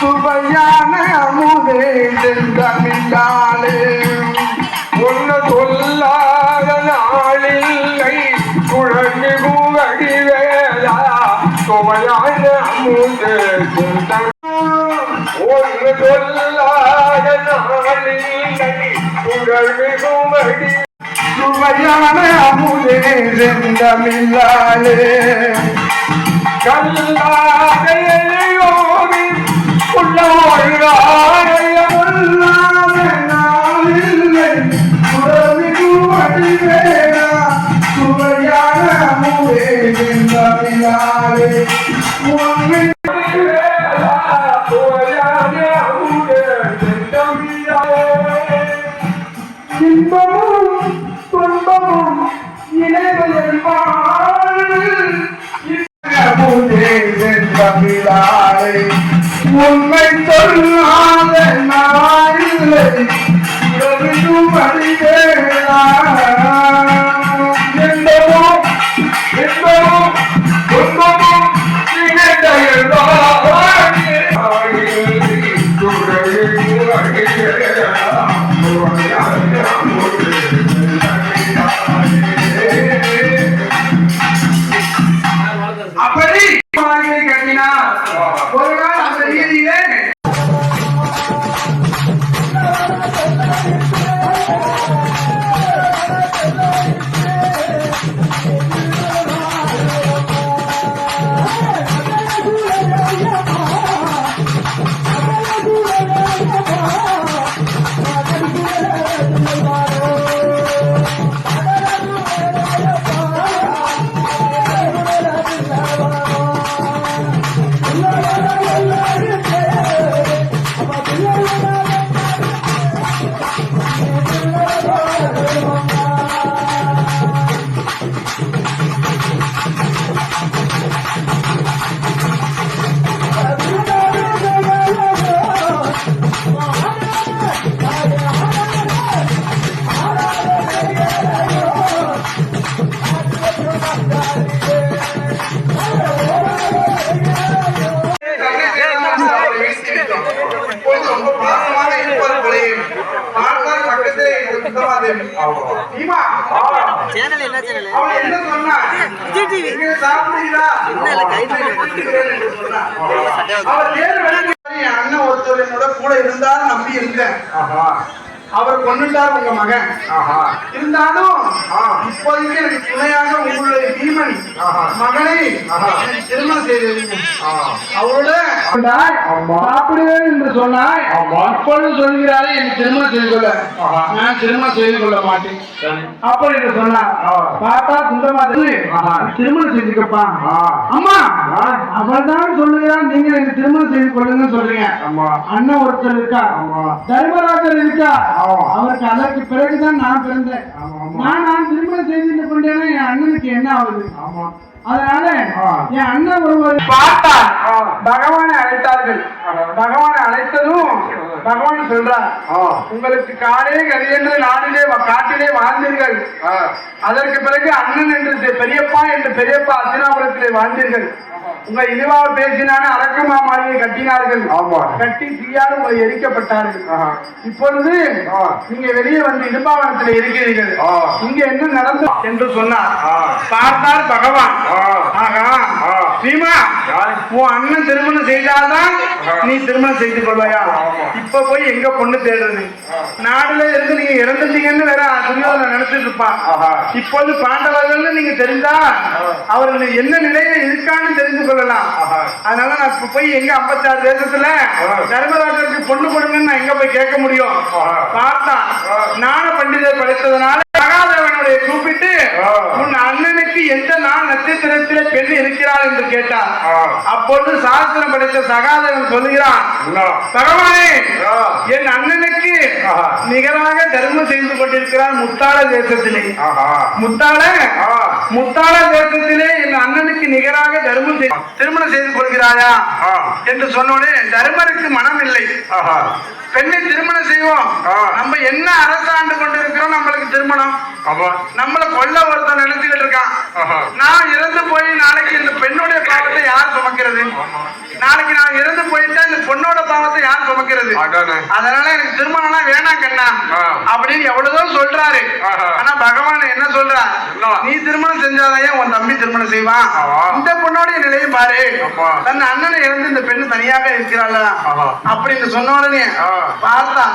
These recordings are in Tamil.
சுவையான அமுதே செந்தமிழாலே ஒன்று சொல்லாத நாளில்லை குழந்தை கூவடிவேலா சுவையான அமுதே ஒன்று சொல்லாத நாளில்லை குழந்தை கூவடி சுவையான அமுதே செந்தமிழாலே கல்லாதையோவி சுவையான அமுதே செந்தமிழாலே இன்பமும் துன்பமும் இணைவதில் தமிழாலை உண்மை சொல்லாத நாளில்லை படிவேலா என்பதும் என்பதும் துன்பமும் அப்படி கட்டினார் ஒரு நாள் அந்த ரீதியிலே அண்ணன் ஒருத்தர் என்னோட கூட இருந்தாலும் நம்பி இருந்தேன். அவர் கொண்டுட்டார் உங்க மகன். இருந்தாலும் இப்போதைக்கு எனக்கு துணையாக உங்களுடைய பீமன் மகனை திருமணம் செய்தீங்க. அவரோட சாப்பிடுவேன் என்று சொன்னாய். அப்பொழுது சொல்கிறாரே எனக்கு திருமணம் செய்து கொள்ள, நான் திருமணம் செய்து கொள்ள மாட்டேன் அப்படி என்று சொன்னார். பார்த்தா சுந்தரமா திருமணம் செஞ்சுக்கப்பா. அம்மா அவர் தான் சொல்லுகிறான், நீங்க எனக்கு திருமணம் செய்து கொள்ளுங்கன்னு சொல்றீங்க. அண்ணன் ஒருத்தர் இருக்கா, தர்மராஜர் இருக்கா, அவருக்கு அதற்கு பிறகுதான் நான் பிறந்தேன். நான் திருமணம் செய்து கொண்டேன்னா என் அண்ணனுக்கு என்ன ஆகுது? அதனால என் அண்ணன் ஒருவர் பார்த்தார், பகவானை அழைத்தார்கள். பகவானை அழைத்ததும் பகவான் சொல்றார், உங்களுக்கு காடே கதி என்று நாடிலே காட்டிலே வாழ்ந்தீர்கள். அதற்கு பிறகு அண்ணன் என்று பெரியப்பா என்று பெரியப்பா அத்தினாபுரத்திலே வாழ்ந்தீர்கள். உங்க இழிவாக பேசினான அரக்கமா மாளிகை கட்டினார்கள். கட்டி தீயால் உங்களை எரிக்கப்பட்டார்கள். இப்பொழுது நீங்க வெளியே வந்து இடும்பாவனத்தில் இருக்கிறீர்கள். இங்க என்ன நடந்து என்று சொன்னார். பார்த்தார் பகவான், பீமா உன் அண்ணன் திருமணம் செய்தால்தான் நீ திருமணம் செய்து கொள்வாயா? இப்ப போய் எங்க பொண்ணு தேடுறது? நாடுல இருந்து நீங்க இறந்துட்டீங்கன்னு வேற துரியோதனை நினைச்சிட்டு இருப்பான். இப்போது பாண்டவர்கள் நீங்க தெரிந்தா அவர்கள் என்ன நிலையில இருக்கான்னு தெரிந்து கொள்ளலாம். அதனால நான் இப்ப போய் எங்க 56 தேசத்துல தர்மராஜருக்கு பொண்ணு கொடுங்கன்னு நான் எங்க போய் கேட்க முடியும்? பார்த்தா ஞான பண்டிதர் படைத்ததுனால சகாதேவனுடைய கூப்பிட்டு உன் அண்ணனுக்கு எந்த நாள் நட்சத்திரத்திலே பெண் இருக்கிறாள் என்று கேட்டார். அப்பொழுது சாஸ்திரம் படைத்த சகாதேவன் சொல்லுகிறான், பகவானே என் அண்ணனுக்கு நிகராக தர்மம் செய்து கொண்டிருக்கிறார் முத்தாள தேசத்திலே. முத்தாள தேசத்திலே என் அண்ணனுக்கு நிகராக திருமணம் செய்து கொள்கிறாயா என்று சொன்னோடனே தர்மருக்கு மனம் இல்லை. பெண்ணை திருமணம் செய்வோம், நம்ம என்ன அரசாண்டு கொண்டிருக்கிறோம், நம்மளுக்கு திருமணம் நம்மள கொல்ல ஒருத்தன் நினைச்சுக்கிட்டு இருக்கான். நான் இறந்து போய் நாளைக்கு இந்த பெண்ணுடைய பாவத்தை யார் சுமக்கிறது? நாளைக்கு நான் இறந்து போயிட்டா இந்த பொண்ணோட பாவத்தை யார் சுமக்கிறது? அதனால எனக்கு திருமணம்லாம் வேணாம் கண்ணா அப்படின்னு எவ்வளவுதோ சொல்றாரு. ஆனா பகவான் என்ன சொல்றா, நீ திருமணம் செஞ்சாதான் உன் தம்பி திருமணம் செய்வான். இந்த பொண்ணோடைய நிலையும் பாரு, தன் அண்ணனை இறந்து இந்த பெண்ணு தனியாக இருக்கிறாள் அப்படின்னு சொன்ன உடனே பார்த்தா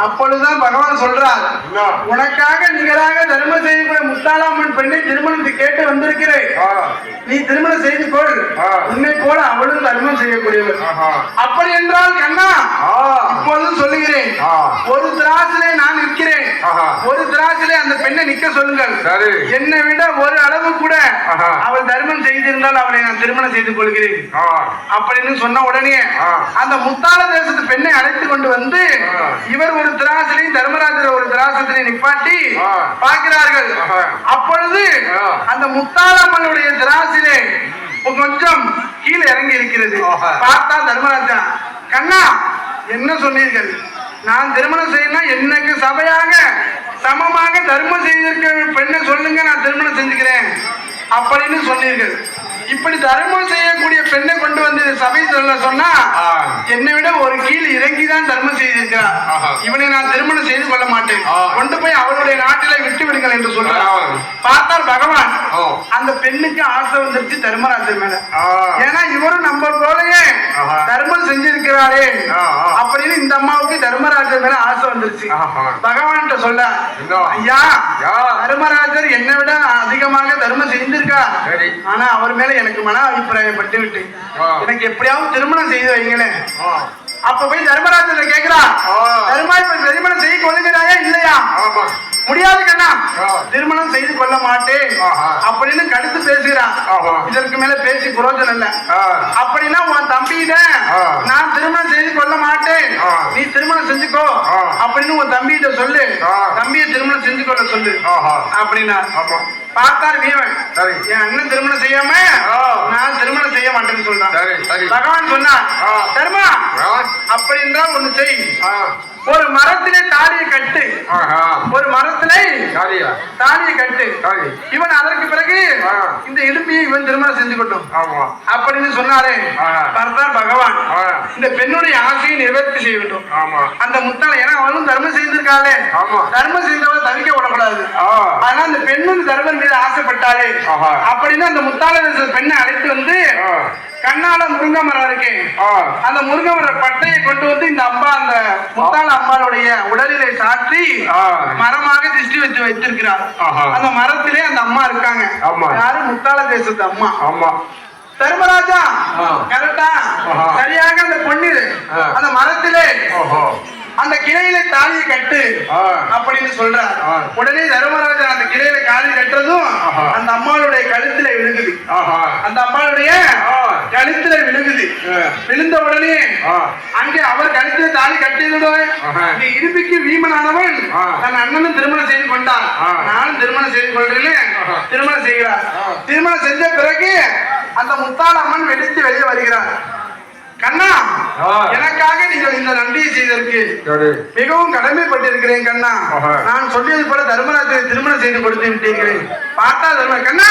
அப்பொழுதுதான் பகவான் சொல்றார், உனக்காக நிகராக தர்மம் செய்யக்கூடிய முத்தாளாமன் பெண்ணை திருமணத்தை கேட்டு வந்திருக்கிறேன். நீ திருமணம் செய்து கொள், உன்னை போல அவளும் தர்மம் செய்யக்கூடியவர். அப்படி என்றால் கண்ணா இப்பொழுது சொல்லுகிறேன், ஒரு திராசிலே நான் நிற்கிறேன், ஒரு திராசிலே அந்த பெண்ணை நிக்க சொல்லுங்கள். என்னை விட ஒரு அளவு கூட அவள் தர்மம் செய்திருந்தால் அவளை நான் திருமணம் செய்து கொள்கிறேன் அப்படின்னு சொன்ன உடனே அந்த முத்தாள தேசத்து பெண்ணை அழைத்து கொண்டு வந்து இவர் ஒரு திராசிலையும் தர்மராஜர் ஒரு திராசத்திலே நிப்பாட்டி பார்க்கிறார்கள். அப்பொழுது அந்த முத்தாளம்மனுடைய திராசிலே கொஞ்சம் கீழே இறங்கி இருக்கிறது. பார்த்தா தர்மராஜா, கண்ணா என்ன சொன்னீர்கள்? நான் திருமணம் செய்யணும், எனக்கு சபையாக சமமாக தர்மம் செய்திருக்க பெண்ணை சொல்லுங்க, நான் திருமணம் செஞ்சுக்கிறேன் அப்படின்னு சொன்னீர்கள். இப்படி தர்மம் செய்யக்கூடிய பெண்ணை கொண்டு வந்து சபை சொல்ல சொன்னா என்னை விட ஒரு கீழ் இறங்கிதான் தர்மம் செய்திருக்கிறார். இவனை நான் திருமணம் செய்து கொள்ள மாட்டேன், கொண்டு போய் அவருடைய நாட்டிலே விட்டு விடுங்கள் என்று சொல்றார். பார்த்தால் பகவான் அந்த பெண்ணுக்கு ஆசை வந்துருச்சு தர்மராஜர் மேல. ஏன்னா இவரும் நம்ம போலயே தர்மம் செஞ்சிருக்கிறாரே அப்படின்னு இந்த அம்மாவுக்கு தர்மராஜர் மேல ஆசை வந்துருச்சு. பகவான் சொல்ல, ஐயா தர்மராஜர் என்னை விட அதிகமாக தர்மம் செய்திருக்கார், ஆனா அவர் மேல எனக்கு மன அபிப்பிராயப்பட்டு விட்டு எனக்கு எப்படியாவது திருமணம் செய்து வைங்களேன். அப்ப போய் தர்மராஜர் கேட்கிறா, தர்மா இப்ப திருமணம் செய்து கொள்ளுகிறாயா இல்லையா? முடியாது கண்ணா, திருமணம் செய்து கொள்ள மாட்டேன் அப்படின்னு கடுத்து பேசுகிறான். இதற்கு மேல பேசி புரோஜனம் இல்ல. அப்படின்னா உன் தம்பியிட நான் திருமணம் செய்து கொள்ள மாட்டேன், நீ திருமணம் செஞ்சுக்கோ அப்படின்னு உன் தம்பியிட்ட சொல்லு, தம்பியை திருமணம் செஞ்சு கொள்ள சொல்லு அப்படின்னா பார்த்தார் வீவன். என் அண்ணன் திருமணம் செய்யாம நான் திருமணம் செய்ய மாட்டேன்னு சொல்றான். பகவான் சொன்னார், தர்மா அப்படி என்றால் ஒண்ணு செய், ஒரு மரத்திலே தாலியை கட்டு, ஒரு மரத்திலே தாலியை கட்டு, இவன் அதற்கு பிறகு இந்த இடுப்பியை இவன் திருமணம் செஞ்சு கொட்டும் அப்படின்னு சொன்னாரே. பார்த்தார் பகவான் இந்த பெண்ணுடைய ஆசையை நிவர்த்தி செய்ய வேண்டும். அந்த முத்தாளை, ஏன்னா அவளும் தர்மம் செய்திருக்காளே, தர்மம் செய்தவள் தவிக்க விடக்கூடாது. ஆனா அந்த பெண்ணும் தர்மம் மீது ஆசைப்பட்டாளே அப்படின்னு அந்த முத்தாள பெண்ணை அழைத்து வந்து கண்ணால முருங்கை மரம் இருக்கேன், அந்த முருங்கை மர பட்டையை கொண்டு வந்து இந்த அம்மா அந்த முத்தாள அம்மாளுடைய உடலிலே சாற்றி மரமாக திருஷ்டி வச்சு வைத்திருக்கிறார். அந்த மரத்திலே அந்த அம்மா இருக்காங்க. யாரு? முத்தாள தேசத்து அம்மா. தர்மராஜா கரெக்டா சரியாக அந்த பொண்ணு அந்த மரத்திலே அந்த கிளையில தாலியை கட்டு அப்படின்னு சொல்றார். உடனே தர்மராஜா அந்த கிளையில காலி கட்டுறதும் அந்த அம்மாளுடைய கழுத்துல விழுகுது. அந்த அம்மாளுடைய கழுத்துல விழுகுது. விழுந்த உடனே அங்கே அவர் கழுத்துல தாலி கட்டியதுடன் இடுப்பிக்கு வீமனானவன் தன் அண்ணனும் திருமணம் செய்து கொண்டான். நானும் திருமணம் செய்து கொள்றேன். திருமணம் செய்கிறார். திருமணம் செஞ்ச பிறகு அந்த முத்தாள் அம்மன் வெடித்து வெளியே வருகிறார். கண்ணா எனக்காக நீங்கள் இந்த நன்றியை செய்ததற்கு மிகவும் கடமைப்பட்டிருக்கிறேன் கண்ணா. நான் சொல்லியது போல தர்மராஜரை திருமணம் செய்து கொடுத்து விட்டீர்கள். பார்த்தா தர்ம கண்ணா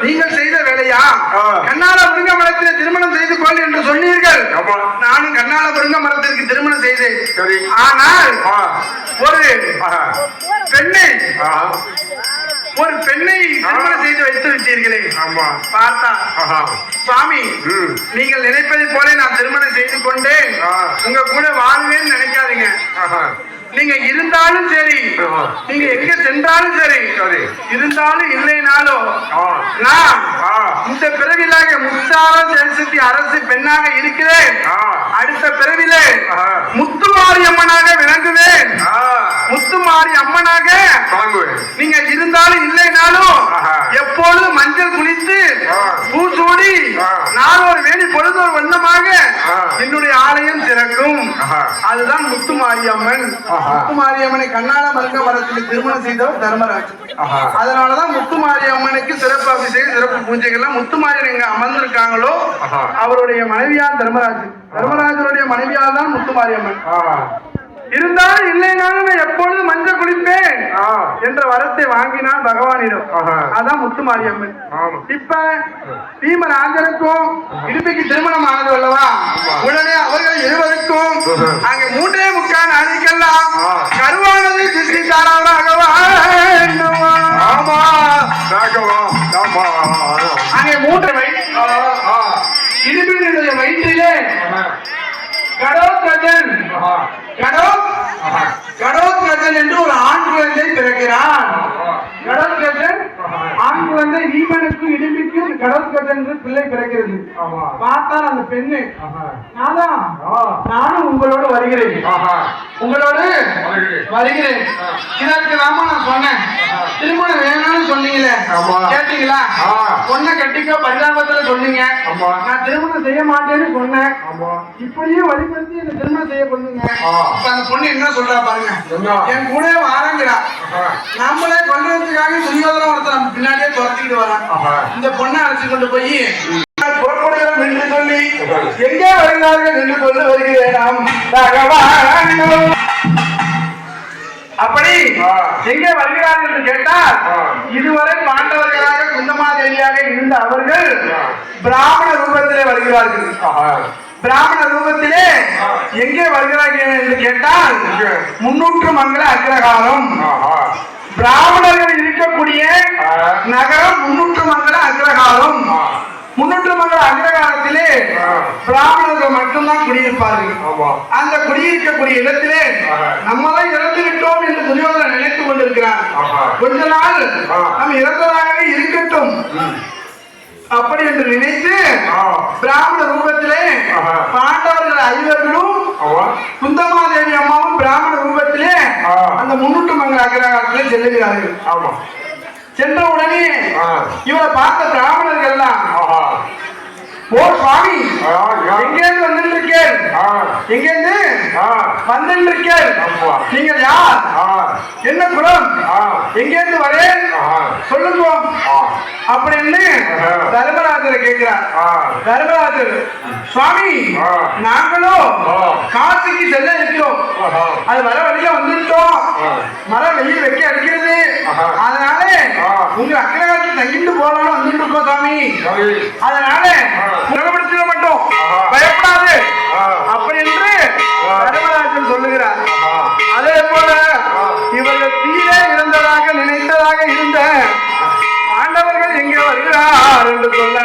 நீங்கள் செய்த வேலையா? கண்ணால முருங்க மரத்தில் திருமணம் செய்து கொள் என்று சொன்னீர்கள். நானும் கண்ணால முருங்க மரத்திற்கு திருமணம் செய்தேன். ஆனால் ஒரு பெண்ணை திருமணம் செய்து வைத்து விட்டீர்களே. பார்த்தா சுவாமி நீங்கள் நினைப்பதை போல நான் திருமணம் செய்து கொண்டேன் உங்க கூட வாழ்வேன்னு நினைக்காதீங்க. நீங்க இருந்தாலும் சரி, நீங்க எங்க சென்றாலும் சரி, இருந்தாலும் இல்லைனாலும் நான் இந்த பிறவிலாக முத்தாள தேசத்தி அரசு பெண்ணாக இருக்கிறேன். அடுத்த பிறவிலே முத்துமாரி அம்மனாக விளங்குவேன். முத்துமாரி அம்மனாக நீங்க இருந்தாலும் இல்லைனாலும் எப்பொழுதும் மஞ்சள் குளித்து பூசூடி நாளொரு வேணி பொழுதொரு வண்ணமாக என்னுடைய ஆலயம் திறக்கும். அதுதான் முத்துமாரி அம்மன். முத்துமாரி அம்மனை கண்ணால மருங்க மரத்தில் திருமணம் செய்தவர் தர்மராஜ். அதனாலதான் முத்துமாரி அம்மனுக்கு சிறப்பு அபிஷேகம், சிறப்பு பூஜைகள்லாம். முத்துமாரியன் எங்க அமர்ந்திருக்காங்களோ அவருடைய மனைவியார் தர்மராஜ். தர்மராஜருடைய மனைவியார் தான் முத்துமாரி அம்மன். இருந்தாலும் இல்லைனாலும் நான் எப்பொழுதும் மஞ்சள் குளிப்பேன், என்ற வரத்தை வாங்கினான் பகவானிடம். அதான் முத்துமாரியம்மன். இப்ப பீமராஜனுக்கும் இடுப்பிக்கு திருமணம் ஆனது அல்லவா, உடனே அவர்கள் இருவருக்கும் அங்க 3.25 நாளைக்கெல்லாம் கருவானது சிருஷ்டித்தாராகவா. அங்கே 3 இடுப்பினுடைய வயிற்றிலே கடோத்கஜன் என்று ஒரு ஆண் குழந்தை பிறக்கிறான். கடோத்கஜன் ஆண் குழந்தை, ஈமனுக்கும் இடும்பிக்கும் கடோத்கஜன் என்று பிள்ளை பிறக்கிறது. பார்த்தால் அந்த பெண்ணு, நானும் உங்களோடு வருகிறேன், இதற்கு நாம நான் சொன்னேன், திருமணம் வேணும்னு சொன்னீங்களே, கேட்டீங்களா? பொண்ணை கட்டிக்க பரிதாபத்துல சொன்னீங்க, நான் திருமணம் செய்ய மாட்டேன்னு சொன்னேன். இப்படியே வழிபடுத்தி இந்த திருமணம் செய்ய பண்ணுங்க. அந்த பொண்ணு என்ன சொல்றா பாருங்க, என் கூட வாரங்கிறா, நம்மளே கொள்றதுக்காக துரியோதனம் ஒருத்தர் நம்ம பின்னாடியே துரத்திக்கிட்டு வரான். இந்த பொண்ணை அழைச்சு கொண்டு போய் புறப்படுகிறோம் என்று சொல்லி எங்கே வருகிறார்கள் என்று கொண்டு வருகிறேன். அப்படி எங்கே வருகிறார்கள் என்று கேட்டால், இதுவரை பாண்டவர்களாக குந்தமாதேவியாக இருந்த அவர்கள் பிராமண ரூபத்திலே வருகிறார்கள். பிராமண ரூபத்திலே எங்கே வருகிறார்கள் என்று கேட்டால், 300 மங்கள அக்ரகாரம். பிராமணர்கள் இருக்கக்கூடிய நகரம் 300 மங்கள அக்ரகாரம். 300 மங்கள அக்ரகாரத்திலே பிராமணர்கள் மட்டும்தான் குடியிருப்பார்கள். அந்த குடியிருக்கக்கூடிய இடத்திலே நம்மதான் இறந்து விட்டோம் என்று துரியோதனன் நினைத்துக் கொண்டிருக்கிறார். கொஞ்ச நாள் நம்ம இறந்ததாகவே இருக்கட்டும் அப்படி என்று நினைத்து பிராமண ரூபத்திலே பாண்டவர்கள் 5 குந்தமாதேவி அம்மாவும் பிராமண ரூபத்திலே அந்த 300 மங்கள அக்ரகாரத்திலே செல்லுகிறார்கள். சென்ற உடனே இவரை பார்த்த பிராமணர்கள் எல்லாம், ஓ சுவாமி, எங்கேருந்து வந்திருக்கேன், எங்கேருந்து வந்திருக்கேன், நீங்கள் யார், என்ன குலம், எங்கேருந்து வரேன் சொல்லுங்க அப்படின்னு தர்மராஜரை கேட்கிறார். தர்மராஜர், சுவாமி, நாங்களும் காசிக்கு செல்ல இருக்கிறோம், அது வர வழியில வந்துட்டோம், மழை வெயில் வைக்க அடிக்கிறது, அதனால உங்க அக்கிரகாரத்தில் தங்கிட்டு போகலாம்னு வந்துட்டு இருக்கோம் சாமி, அதனால சுகப்படுத்திட மாட்டோம், பயப்படாது அப்படி என்று தர்மராஜன் சொல்லுகிறார். அதே போல இவர்கள் தீரே இருந்ததாக நினைத்ததாக இருந்த ஆண்டவர்கள் எங்கே வருகிறார் என்று சொல்ல